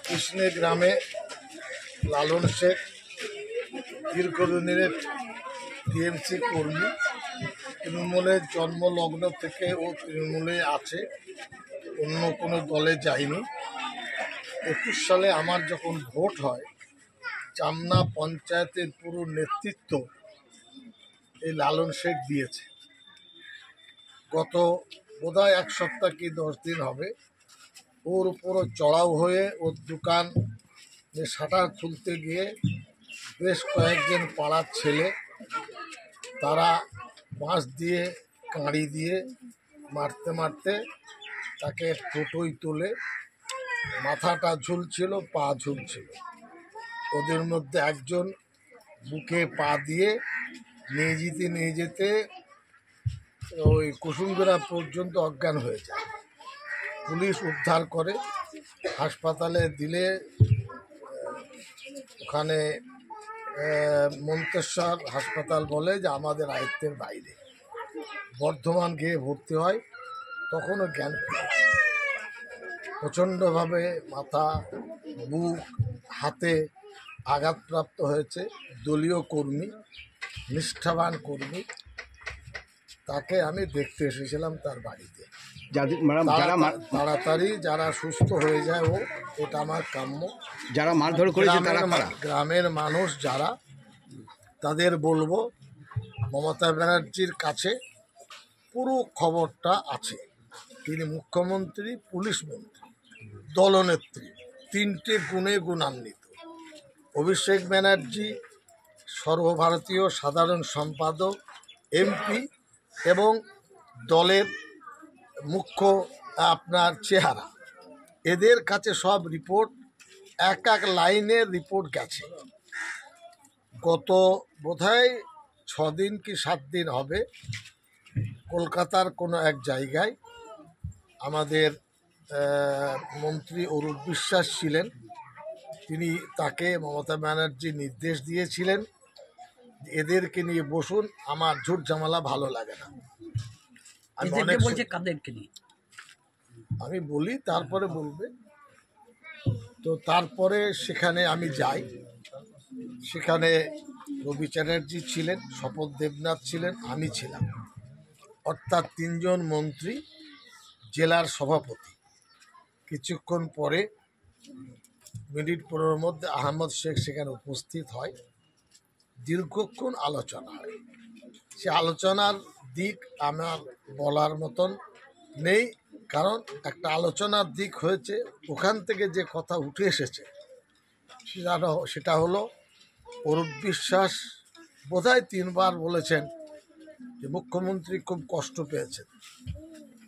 কৃষ্ণে গ্রামে লালন শেখ দীর্ঘদিনের টিএমসি কর্মী, তৃণমূলের জন্মলগ্ন থেকে ও তৃণমূলে আছে, অন্য কোনো দলে যায়নি। 21 সালে আমার যখন ভোট হয়, চামনা পঞ্চায়েতের পুরো নেতৃত্ব এই লালন শেখ দিয়েছে। গত বোধহয় 1 সপ্তাহ কি 10 দিন হবে, ওর উপরও চড়াও হয়ে ওর দোকান শাটার খুলতে গিয়ে বেশ কয়েকজন পাড়ার ছেলে তারা বাঁশ দিয়ে কাঁড়ি দিয়ে মারতে মারতে তাকে টোটোয় তুলে, মাথাটা ঝুলছিল, পা ঝুলছিল। ওদের মধ্যে একজন বুকে পা দিয়ে নিয়ে যেতে ওই কুসুমগ্রা পর্যন্ত অজ্ঞান হয়ে যায়। পুলিশ উদ্ধার করে হাসপাতালে দিলে, ওখানে মন্তেশ্বর হাসপাতাল বলে যে আমাদের আয়ত্তের বাইরে। বর্ধমান গিয়ে ভর্তি হয়, তখনও জ্ঞান ফিরেছে। প্রচণ্ডভাবে মাথা, বুক, হাতে আঘাতপ্রাপ্ত হয়েছে। দলীয় কর্মী, নিষ্ঠাবান কর্মী, তাকে আমি দেখতে এসেছিলাম তার বাড়িতে। তাড়াতাড়ি যারা সুস্থ হয়ে যায় এটা আমার কাম্য। যারা মারধর করেছে গ্রামের মানুষ যারা, তাদের বলবো মমতা ব্যানার্জির কাছে পুরো খবরটা আছে। তিনি মুখ্যমন্ত্রী, পুলিশ মন্ত্রী, দলনেত্রী, 3টে গুণে গুণান্বিত। অভিষেক ব্যানার্জি সর্বভারতীয় সাধারণ সম্পাদক, এমপি এবং দলের মুখ্য আপনার চেহারা। এদের কাছে সব রিপোর্ট, এক লাইনের রিপোর্ট গেছে। গত বোধহয় 6 দিন কি 7 দিন হবে, কলকাতার কোনো এক জায়গায় আমাদের মন্ত্রী অরূপ বিশ্বাস ছিলেন। তিনি তাকে মমতা ব্যানার্জি নির্দেশ দিয়েছিলেন এদেরকে নিয়ে বসুন, আমার ঝুট ঝামেলা ভালো লাগে না। আমি বলি, তারপরে বলবে। তো তারপরে সেখানে আমি যাই, সেখানে রবি চ্যাটার্জি ছিলেন, শপথ দেবনাথ ছিলেন, আমি ছিলাম, অর্থাৎ 3 জন মন্ত্রী, জেলার সভাপতি। কিছুক্ষণ পরে মিনিট 15 মধ্যে আহমদ শেখ সেখানে উপস্থিত হয়। দীর্ঘক্ষণ আলোচনা হয়। সে আলোচনার দিক আমার বলার মতন নেই, কারণ একটা আলোচনার দিক হয়েছে, ওখান থেকে যে কথা উঠে এসেছে সেটা হলো অরূপ বিশ্বাস বোধহয় 3 বার বলেছেন যে মুখ্যমন্ত্রী খুব কষ্ট পেয়েছেন,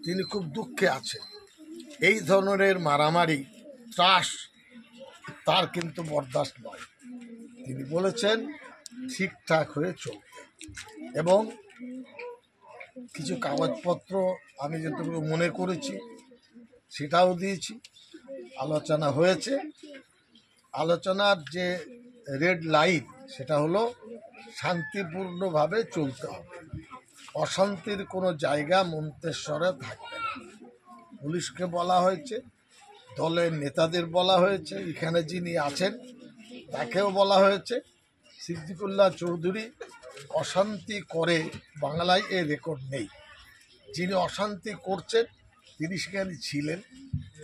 তিনি খুব দুঃখে আছেন। এই ধরনের মারামারি, ত্রাস তার কিন্তু বরদাস্ত নয়। তিনি বলেছেন ঠিকঠাক হয়ে চলতে, এবং কিছু কাগজপত্র আমি যতটুকু মনে করেছি সেটাও দিয়েছি। আলোচনা হয়েছে। আলোচনার যে রেড লাইন সেটা হলো শান্তিপূর্ণভাবে চলতে হবে, অশান্তির কোনো জায়গা মন্তেশ্বরে থাকবে না। পুলিশকে বলা হয়েছে, দলের নেতাদের বলা হয়েছে, এখানে যিনি আছেন তাকেও বলা হয়েছে। সিদ্দিকুল্লাহ চৌধুরী অশান্তি করে, বাংলায় এর রেকর্ড নেই। যিনি অশান্তি করছেন তিনি সেখানে ছিলেন,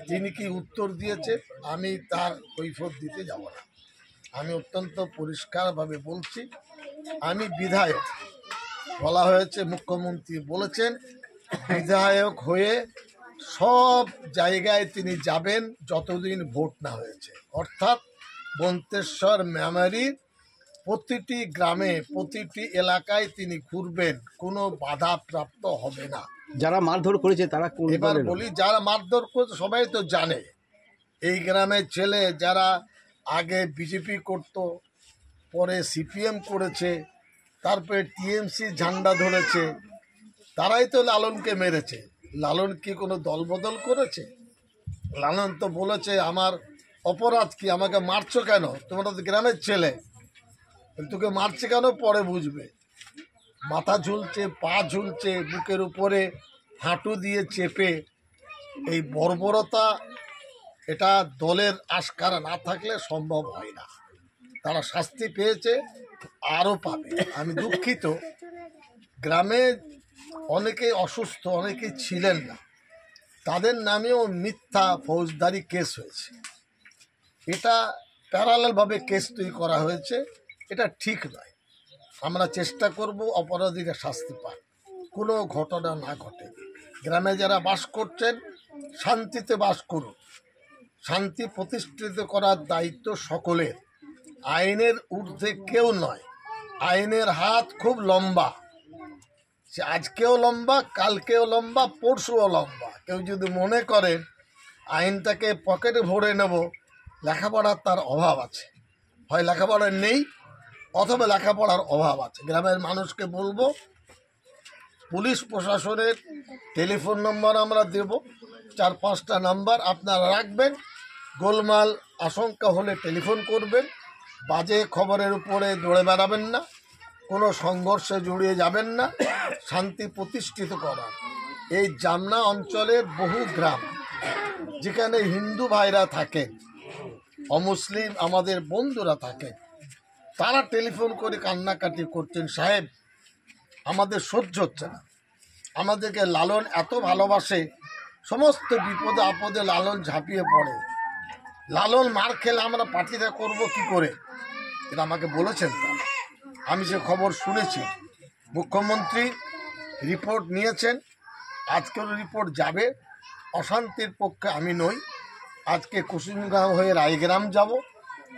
তিনি কি উত্তর দিয়েছে আমি তার কৈফিয়ত দিতে যাব না। আমি অত্যন্ত পরিষ্কারভাবে বলছি, আমি বিধায়ক। বলা হয়েছে মুখ্যমন্ত্রী বলেছেন বিধায়ক হয়ে সব জায়গায় তিনি যাবেন যতদিন ভোট না হয়েছে, অর্থাৎ মন্তেশ্বর মেমারির প্রতিটি গ্রামে, প্রতিটি এলাকায় তিনি ঘুরবেন, কোনো বাধা প্রাপ্ত হবে না। যারা মারধর করেছে তারা, এবার বলি, যারা মারধর করেছে সবাই তো জানে। এই গ্রামের ছেলে যারা আগে বিজেপি করত, পরে সিপিএম করেছে, তারপরে টিএমসি ঝান্ডা ধরেছে, তারাই তো লালনকে মেরেছে। লালন কি কোনো দলবদল করেছে? লালন তো বলেছে আমার অপরাধ কি, আমাকে মারছো কেন, তোমরা তো গ্রামের ছেলে, তোকে মারছে কেন পরে বুঝবে। মাথা ঝুলছে, পা ঝুলছে, বুকের উপরে হাঁটু দিয়ে চেপে এই বর্বরতা এটা দলের আশকারা না থাকলে সম্ভব হয় না। তারা শাস্তি পেয়েছে, আরও পাবে। আমি দুঃখিত, গ্রামে অনেকেই অসুস্থ, অনেকেই ছিলেন না, তাদের নামেও মিথ্যা ফৌজদারি কেস হয়েছে। এটা প্যারালালভাবে কেস তৈরি করা হয়েছে, এটা ঠিক নয়। আমরা চেষ্টা করব অপরাধীরা শাস্তি পায়, কোনো ঘটনা না ঘটে। গ্রামে যারা বাস করছেন শান্তিতে বাস করুন। শান্তি প্রতিষ্ঠিত করার দায়িত্ব সকলের, আইনের ঊর্ধ্বে কেউ নয়। আইনের হাত খুব লম্বা, সে আজকেও লম্বা, কালকেও লম্বা, পরশুও লম্বা। কেউ যদি মনে করেন আইনটাকে পকেটে ভরে নেব, লেখাপড়ার তার অভাব আছে। হয় লেখাপড়া নেই অথবা লেখাপড়ার অভাব আছে। গ্রামের মানুষকে বলবো, পুলিশ প্রশাসনের টেলিফোন নম্বর আমরা দেব, 4-5টা নাম্বার আপনারা রাখবেন। গোলমাল আশঙ্কা হলে টেলিফোন করবেন। বাজে খবরের উপরে দৌড়ে বেড়াবেন না, কোনো সংঘর্ষে জড়িয়ে যাবেন না। শান্তি প্রতিষ্ঠিত করা এই জামনা অঞ্চলের বহু গ্রাম যেখানে হিন্দু ভাইরা থাকেন, অমুসলিম আমাদের বন্ধুরা থাকেন, তারা টেলিফোন করে কান্নাকাটি করছেন, সাহেব আমাদের সহ্য হচ্ছে না, আমাদেরকে লালন এত ভালোবাসে, সমস্ত বিপদে আপদে লালন ঝাঁপিয়ে পড়ে, লালন মার খেলে আমরা পার্টিটা করব কি করে, এটা আমাকে বলেছেন। আমি যে খবর শুনেছি, মুখ্যমন্ত্রী রিপোর্ট নিয়েছেন, আজকের রিপোর্ট যাবে। অশান্তির পক্ষে আমি নই। আজকে কুসুমগ্রাম হয়ে রায়গ্রাম যাব,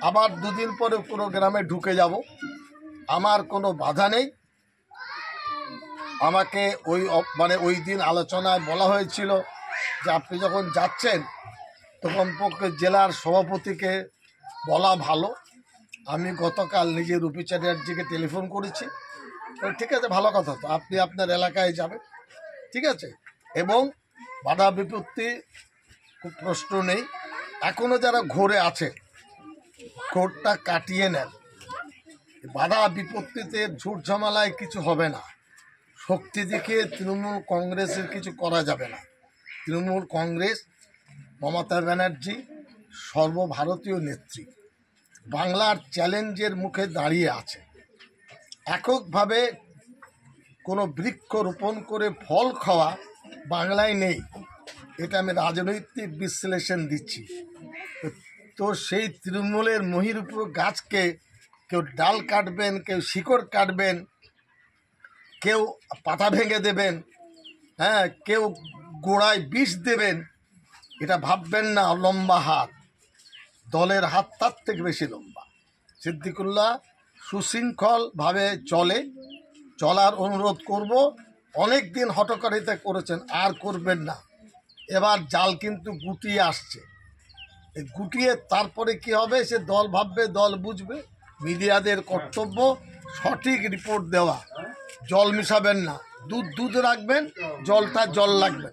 আবার 2 দিন পরে কোনো গ্রামে ঢুকে যাব, আমার কোনো বাধা নেই। আমাকে ওই দিন আলোচনায় বলা হয়েছিল যে আপনি যখন যাচ্ছেন তো কমপক্ষে জেলার সভাপতিকে বলা ভালো। আমি গতকাল নিজে রূপী চ্যাটার্জিকে টেলিফোন করেছি, ঠিক আছে, ভালো কথা, তো আপনি আপনার এলাকায় যাবেন, ঠিক আছে। এবং বাধা বিপত্তি খুব প্রশ্ন নেই। এখনও যারা ঘোরে আছে, ঘোরটা কাটিয়ে নেন। বাধা বিপত্তিতে ঝুট ঝামেলায় কিছু হবে না। শক্তি দেখে তৃণমূল কংগ্রেসের কিছু করা যাবে না। তৃণমূল কংগ্রেস, মমতা ব্যানার্জি সর্বভারতীয় নেত্রী, বাংলার চ্যালেঞ্জের মুখে দাঁড়িয়ে আছে। এককভাবে কোনো বৃক্ষ রোপণ করে ফল খাওয়া বাংলায় নেই, এটা আমি রাজনৈতিক বিশ্লেষণ দিচ্ছি। তো সেই তৃণমূলের মহির উপর গাছকে কেউ ডাল কাটবেন, কেউ শিকড় কাটবেন, কেউ পাতা ভেঙে দেবেন, হ্যাঁ, কেউ গোড়ায় বিষ দেবেন, এটা ভাববেন না। লম্বা হাত, দলের হাত তার থেকে বেশি লম্বা। সিদ্দিকুল্লাহ সুশৃঙ্খলভাবে চলার অনুরোধ করব। অনেক দিন হটকারিতা করেছেন, আর করবেন না। এবার জাল কিন্তু গুটিয়ে আসছে, এই গুটিয়ে তারপরে কি হবে সে দল ভাববে, দল বুঝবে। মিডিয়াদের কর্তব্য সঠিক রিপোর্ট দেওয়া। জল মিশাবেন না, দুধ রাখবেন, জলটা জল লাগবে।